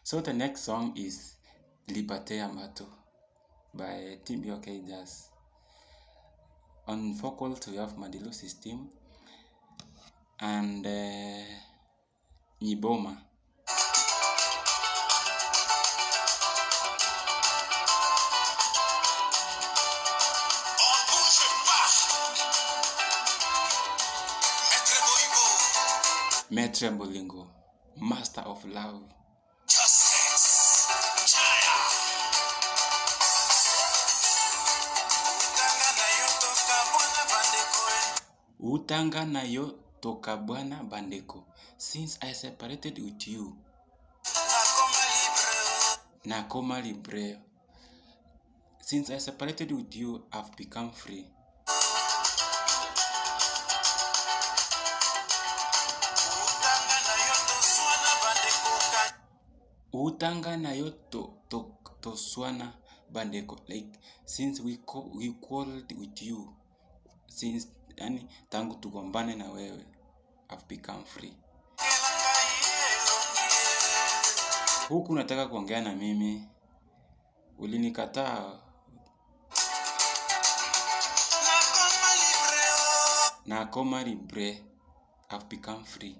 So the next song is Liberte bato by TPOK Jazz. On vocals we have Madilo System and Nyiboma. Maître Bolingo, master of love. Utanga na yo toka bwana bandeko. Since I separated with you, nakoma libre. Since I separated with you, I've become free. Utanga na yo to swana bandeko. Like since we quarreled with you, since yani tangu tugombane na wewe, I've become free. Huku nataka kuongea na mimi, ulinikataa. Nakoma libre, I've become free.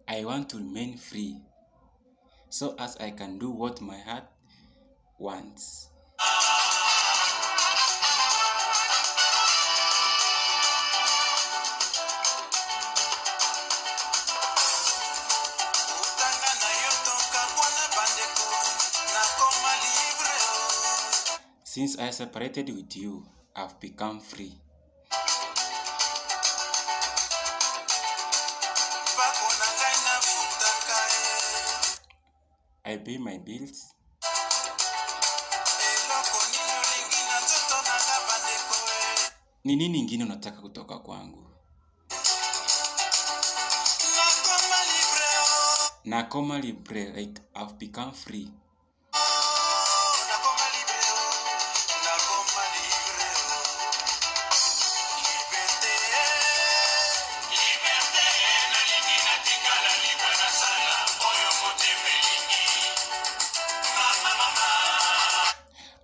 I want to remain free, so as I can do what my heart wants. Since I separated with you, I've become free. I pay my bills. Ni nini ingine unataka kutoka kwangu? Nakoma libre, like I've become free.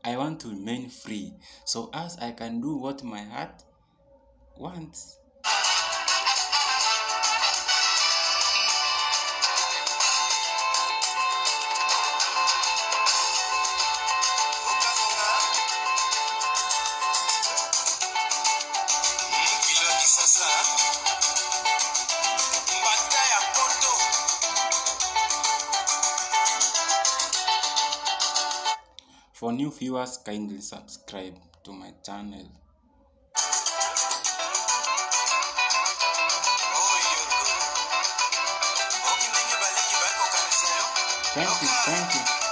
I want to remain free, so as I can do what my heart wants. For new viewers, kindly subscribe to my channel. Thank you.